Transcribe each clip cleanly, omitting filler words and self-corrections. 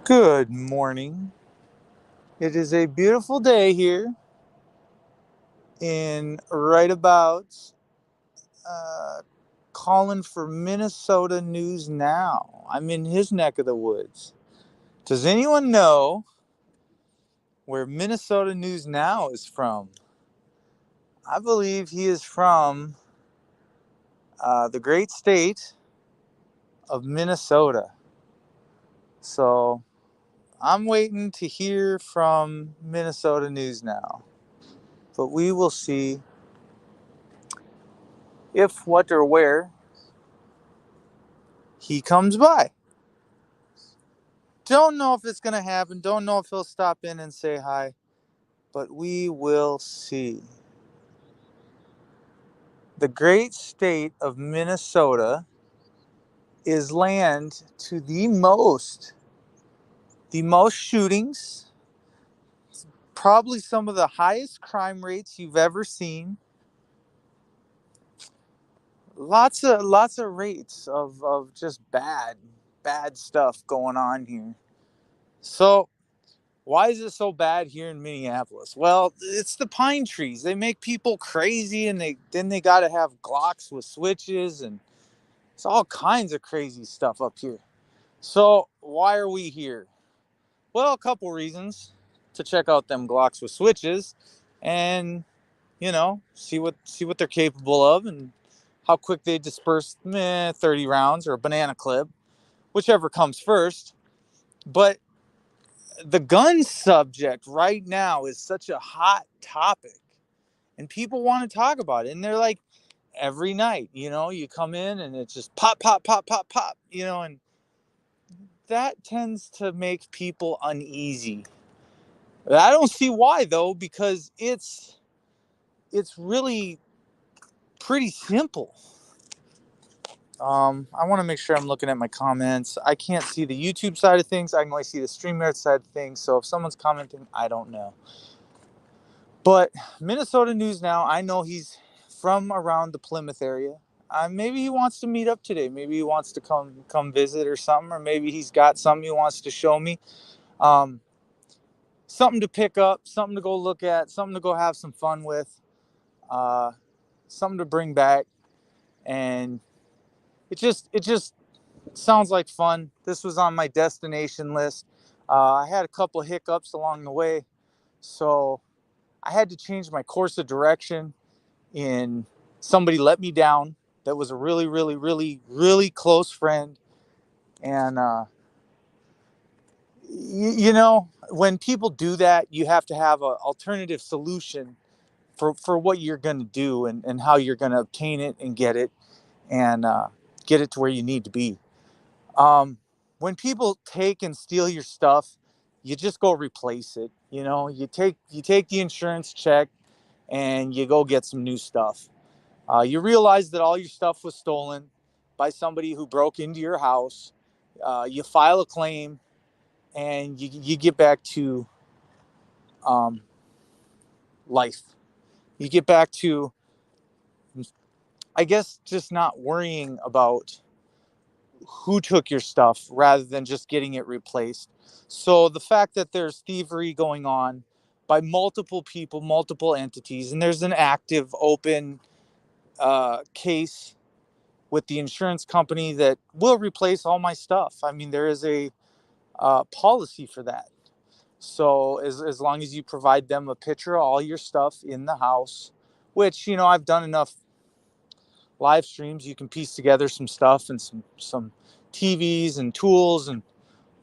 Good morning. It is a beautiful day here in right about uh, calling for Minnesota News Now. I'm in his neck of the woods. Does anyone know where Minnesota News Now is from? I believe he is from the great state of Minnesota. So I'm waiting to hear from Minnesota News Now. But we will see if, what, or where he comes by. Don't know if it's going to happen. Don't know if he'll stop in and say hi, but we will see. The great state of Minnesota is land to the most shootings, probably some of the highest crime rates you've ever seen. Lots of rates of just bad stuff going on here. So why is it so bad here in Minneapolis? Well, it's the pine trees. They make people crazy, and they got to have glocks with switches, and it's all kinds of crazy stuff up here. So why are we here? Well, a couple reasons: to check out them glocks with switches, and see what they're capable of, and how quick they disperse 30 rounds or a banana clip, whichever comes first. But the gun subject right now is such a hot topic, and people want to talk about it, and they're like, every night, you come in and it's just pop pop pop pop pop, and that tends to make people uneasy. I don't see why, though, because it's really pretty simple. I want to make sure I'm looking at my comments. I can't see the YouTube side of things. I can only see the StreamYard side of things. So if someone's commenting, I don't know. But Minnesota News Now, I know he's from around the Plymouth area. Maybe he wants to meet up today. Maybe he wants to come visit or something, or maybe he's got something he wants to show me. Um, Something to pick up, something to go look at, something to go have some fun with, uh, something to bring back, and it just sounds like fun. This was on my destination list. I had a couple of hiccups along the way, so I had to change my course of direction. In somebody let me down that was a really, really, really, really close friend, and when people do that, you have to have an alternative solution for what you're going to do, and how you're going to obtain it and and get it to where you need to be. When people take and steal your stuff, you just go replace it. You take the insurance check and you go get some new stuff. You realize that all your stuff was stolen by somebody who broke into your house. You file a claim, and you get back to um, life. You get back to, I guess, just not worrying about who took your stuff rather than just getting it replaced. So the fact that there's thievery going on by multiple people, multiple entities, and there's an active, open case with the insurance company that will replace all my stuff. I mean, there is a policy for that. So as long as you provide them a picture of all your stuff in the house, which, I've done enough live streams, you can piece together some stuff and some TVs and tools and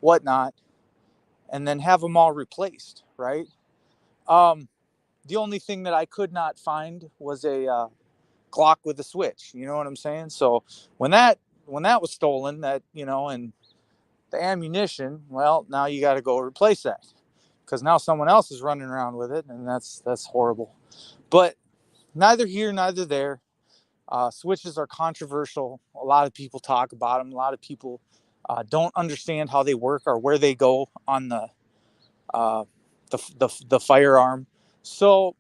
whatnot, and then have them all replaced, right? Um, the only thing that I could not find was a Glock with a switch. You know what I'm saying? So when that when that was stolen, and the ammunition, well, now you got to go replace that, because now someone else is running around with it, and that's horrible. But neither here, neither there. Switches are controversial. A lot of people talk about them. A lot of people don't understand how they work or where they go on uh, the firearm. So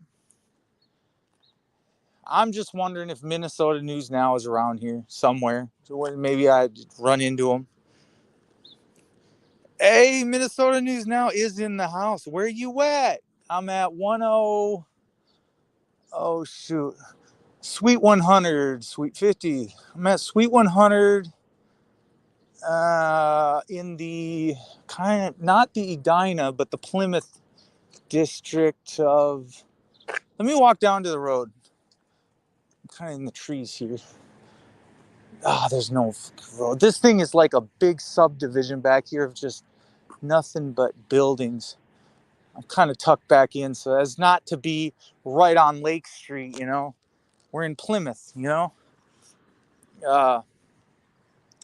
I'm just wondering if Minnesota News Now is around here somewhere. So maybe I'd run into them. Hey, Minnesota News Now is in the house. Where you at? I'm at 10. Oh shoot, Suite 100, Suite 50. I'm at Suite 100. In the kind of not the Edina, but the Plymouth district of. Let me walk down to the road. I'm kind of in the trees here. There's no road. This thing is like a big subdivision back here of just nothing but buildings. I'm kind of tucked back in so as not to be right on Lake Street, you know. We're in Plymouth, you know. Uh,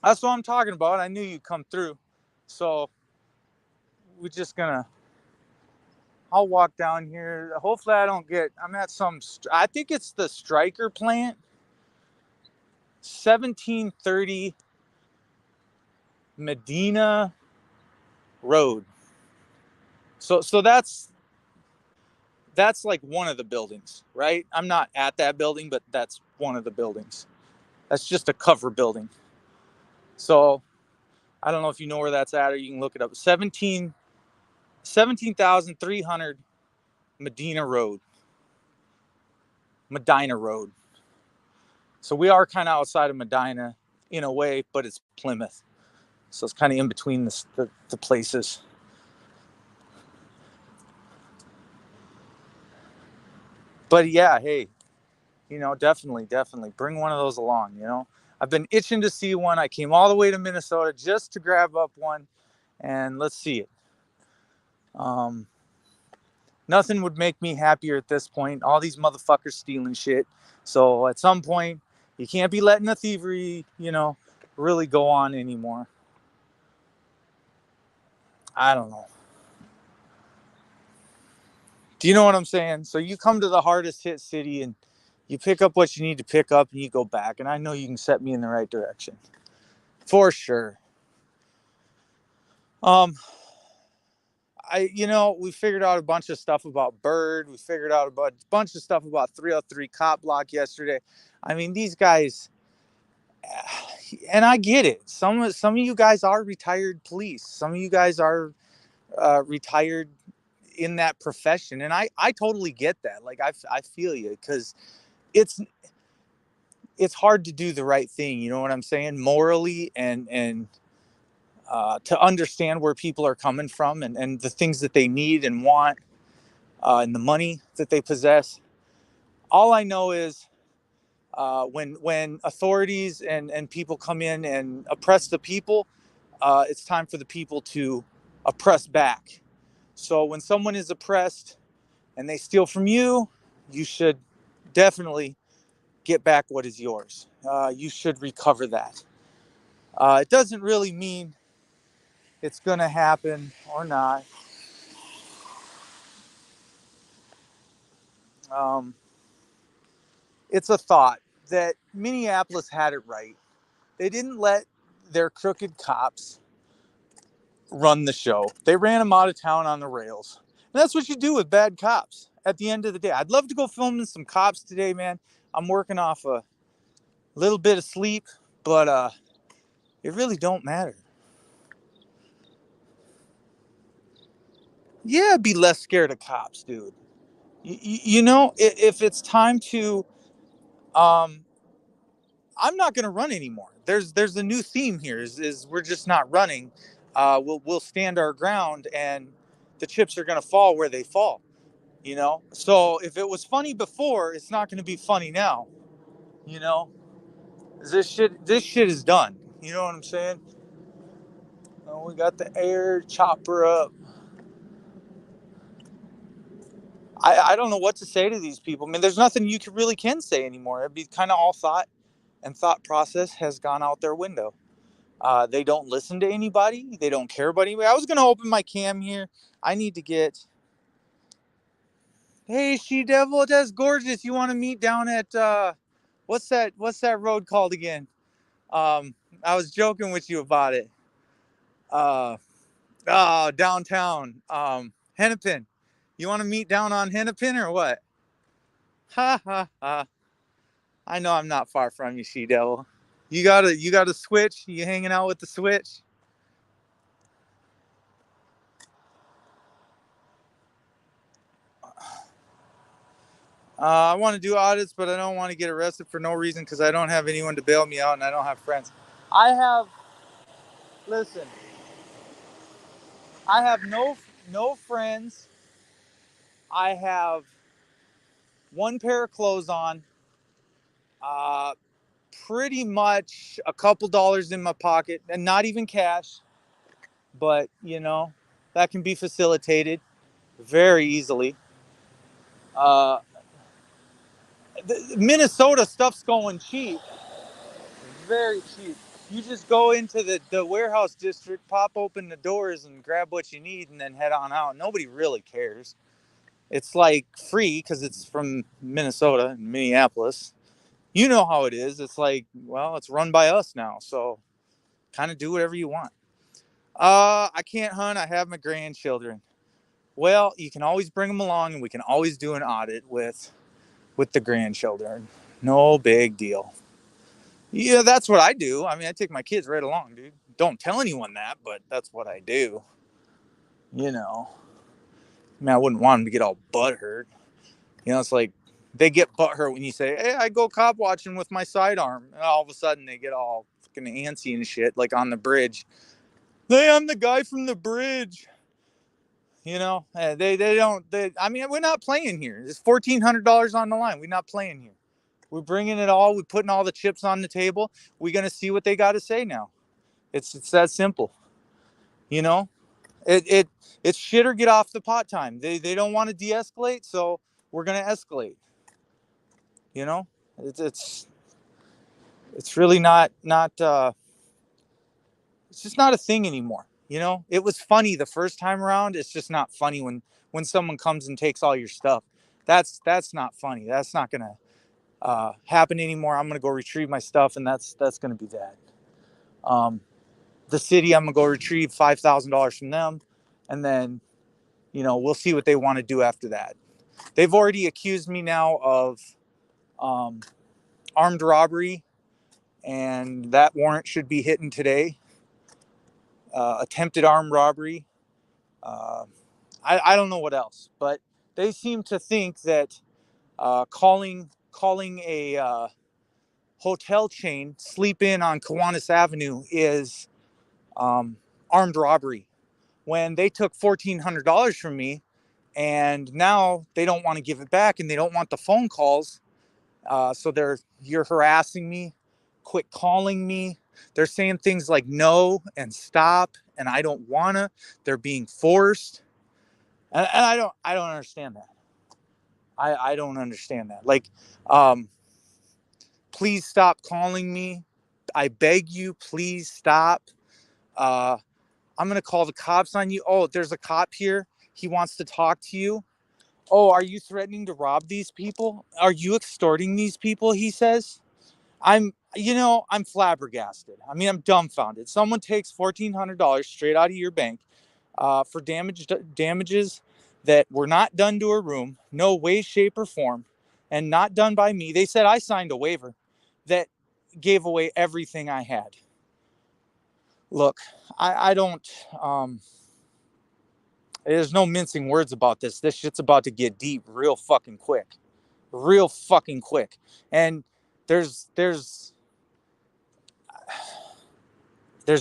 that's what I'm talking about. I knew you'd come through. So we're just gonna, I'll walk down here. Hopefully I don't get, I'm at some, I think it's the Stryker plant, 1730 Medina Road. So that's like one of the buildings, right? I'm not at that building, but that's one of the buildings. That's just a cover building. So I don't know if you know where that's at or you can look it up. 17,300 Medina Road. Medina Road. So we are kind of outside of Medina in a way, but it's Plymouth. So it's kind of in between the places. But yeah, hey, you know, definitely bring one of those along, you know. I've been itching to see one. I came all the way to Minnesota just to grab up one and let's see it. Um, Nothing would make me happier at this point. All these motherfuckers stealing shit. So at some point, you can't be letting the thievery, you know, really go on anymore. I don't know. Do you know what I'm saying? So you come to the hardest hit city and you pick up what you need to pick up and you go back. And I know you can set me in the right direction. For sure. Um, we figured out a bunch of stuff about Bird. We figured out a bunch of stuff about 303 Cop Block yesterday. I mean, these guys, and I get it. Some of you guys are retired police. Some of you guys are retired in that profession, and I totally get that. Like I feel you because it's it's hard to do the right thing. You know what I'm saying? Morally and to understand where people are coming from and the things that they need and want and the money that they possess. All I know is when authorities and people come in and oppress the people, it's time for the people to oppress back. So when someone is oppressed and they steal from you, you should definitely get back what is yours. You should recover that. It doesn't really mean it's going to happen or not. Um, it's a thought that Minneapolis had it right. They didn't let their crooked cops run the show. They ran them out of town on the rails. And that's what you do with bad cops at the end of the day. I'd love to go film some cops today, man. I'm working off a little bit of sleep, but it really don't matter. Yeah, be less scared of cops, dude. You know, if it's time to, um, I'm not going to run anymore. There's a new theme here. Is we're just not running. We'll stand our ground, and the chips are going to fall where they fall. You know. So if it was funny before, it's not going to be funny now. You know, this shit is done. You know what I'm saying? Oh, we got the air chopper up. I don't know what to say to these people. I mean, there's nothing you really can say anymore. It'd be kind of all thought, and thought process has gone out their window. They don't listen to anybody. They don't care about anybody. I was gonna open my cam here. I need to get. Hey, she devil, that's gorgeous. You want to meet down at what's that road called again? I was joking with you about it. Uh, Downtown. Hennepin. You want to meet down on Hennepin or what? Ha ha ha. I know I'm not far from you, she devil. You got a switch? You hanging out with the switch? I want to do audits, but I don't want to get arrested for no reason because I don't have anyone to bail me out and I don't have friends. I have, listen, I have no friends. I have one pair of clothes on, uh, pretty much a couple dollars in my pocket, and not even cash, but that can be facilitated very easily. Uh, Minnesota stuff's going cheap, very cheap. You just go into the warehouse district, pop open the doors, and grab what you need, and then head on out. Nobody really cares. It's like free because it's from Minnesota and Minneapolis. You know how it is. It's like, well, it's run by us now, so kind of do whatever you want. I can't hunt. I have my grandchildren. Well, you can always bring them along, and we can always do an audit with the grandchildren. No big deal. Yeah, that's what I do. I mean, I take my kids right along, dude. Don't tell anyone that, but that's what I do. You know, I mean, I wouldn't want them to get all butthurt. It's like they get butthurt when you say, "Hey, I go cop watching with my sidearm," and all of a sudden they get all fucking antsy and shit, like on the bridge. Hey, I'm the guy from the bridge. They don't. I mean, we're not playing here. There's $1,400 on the line. We're not playing here. We're bringing it all. We're putting all the chips on the table. We're gonna see what they got to say now. It's that simple. You know, it's shit or get off the pot time. They don't want to de-escalate, so we're gonna escalate. You know, it's it's really not. It's just not a thing anymore. It was funny the first time around. It's just not funny when someone comes and takes all your stuff. That's not funny. That's not gonna happen anymore. I'm gonna go retrieve my stuff, and that's gonna be that. Um, the city, I'm gonna go retrieve $5,000 from them, and then we'll see what they want to do after that. They've already accused me now of um, armed robbery, and that warrant should be hitting today. Attempted armed robbery. Uh, I don't know what else, but they seem to think that calling a hotel chain Sleep In on Kiwanis Avenue is armed robbery when they took $1,400 from me, and now they don't want to give it back, and they don't want the phone calls. So you're harassing me, quit calling me. They're saying things like no and stop, and I don't wanna. They're being forced, and I don't understand that. I don't understand that. Like, um, please stop calling me. I beg you, please stop. Uh, I'm gonna call the cops on you. Oh, there's a cop here. He wants to talk to you. Oh, are you threatening to rob these people? Are you extorting these people? He says. I'm flabbergasted. I mean, I'm dumbfounded. Someone takes $1,400 straight out of your bank for damages that were not done to a room, no way, shape, or form, and not done by me. They said I signed a waiver that gave away everything I had. Look, I don't. There's no mincing words about this. This shit's about to get deep real fucking quick, real fucking quick, and there's there's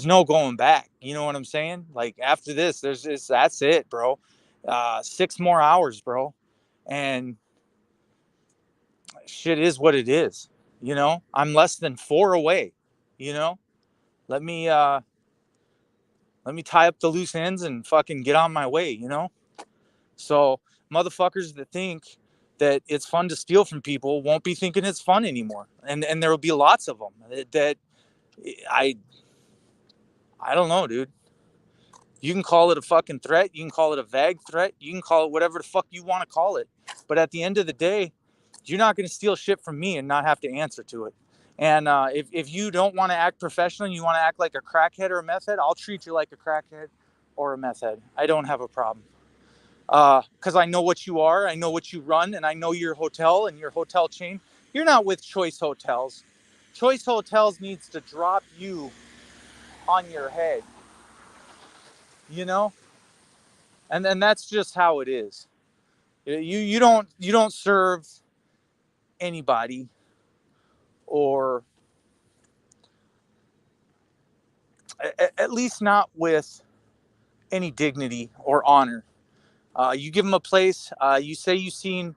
no going back. You know what I'm saying? Like after this, that's it, bro. 6 more hours, bro, and shit is what it is. I'm less than 4 away. You know, let me uh, let me tie up the loose ends and fucking get on my way. So motherfuckers that think that it's fun to steal from people won't be thinking it's fun anymore, and there will be lots of them that I I don't know, dude. You can call it a fucking threat. You can call it a vague threat. You can call it whatever the fuck you want to call it. But at the end of the day, you're not going to steal shit from me and not have to answer to it. And if you don't want to act professional and you want to act like a crackhead or a meth head, I'll treat you like a crackhead or a meth head. I don't have a problem. Because I know what you are. I know what you run. And I know your hotel and your hotel chain. You're not with Choice Hotels. Choice Hotels needs to drop you on your head. You know? And that's just how it is. You don't serve anybody, or at least not with any dignity or honor. You give them a place. You say you've seen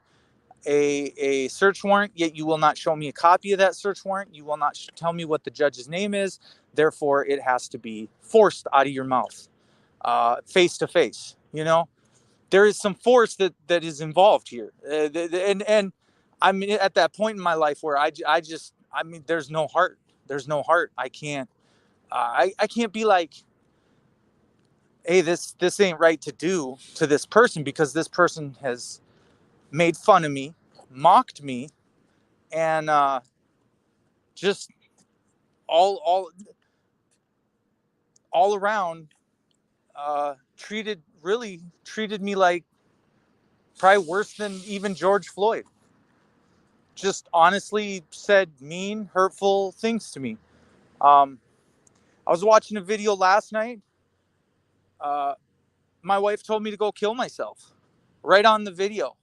a search warrant, yet you will not show me a copy of that search warrant. You will not tell me what the judge's name is. Therefore, it has to be forced out of your mouth, face to face. You know, there is some force that is involved here, and I mean, at that point in my life where I mean, there's no heart. There's no heart. I can't. I can't be like, hey, this ain't right to do to this person, because this person has made fun of me, mocked me, and just all all all around treated me like probably worse than even George Floyd. Just honestly said mean, hurtful things to me. Um, I was watching a video last night. Uh, my wife told me to go kill myself. Right on the video,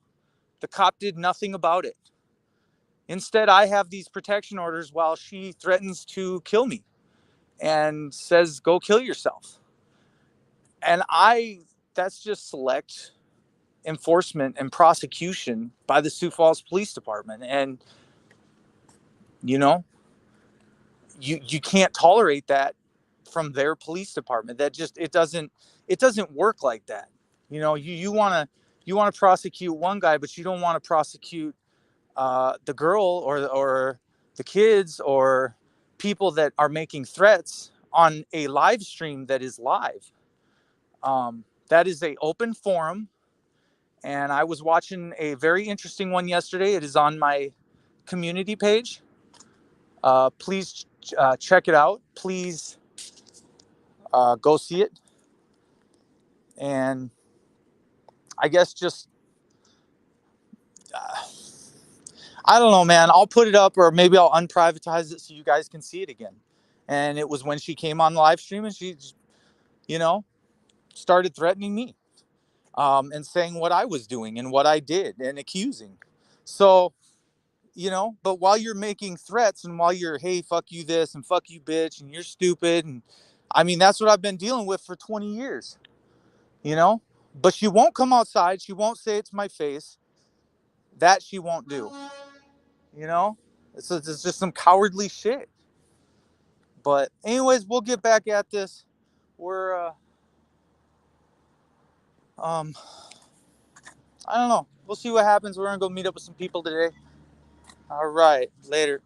the cop did nothing about it. Instead, I have these protection orders while she threatens to kill me and says, "Go kill yourself." And that's just select enforcement and prosecution by the Sioux Falls Police Department. And, you know, you can't tolerate that from their police department. That just, it doesn't work like that. You know, you want to prosecute one guy, but you don't want to prosecute the girl or the kids or people that are making threats on a live stream that is live. That is a open forum, and I was watching a very interesting one yesterday. It is on my community page. Please check it out. Please go see it. And I guess just I don't know, man. I'll put it up, or maybe I'll unprivatize it so you guys can see it again. And it was when she came on the live stream and she, you know, started threatening me, and saying what I was doing and what I did and accusing. So, but while you're making threats and while you're, hey, fuck you this and fuck you bitch and you're stupid. And I mean, that's what I've been dealing with for 20 years, you know, but she won't come outside. She won't say it to my face. That she won't do, you know, it's just some cowardly shit. But anyways, we'll get back at this. We're, um, I don't know. We'll see what happens. We're going to go meet up with some people today. All right. Later.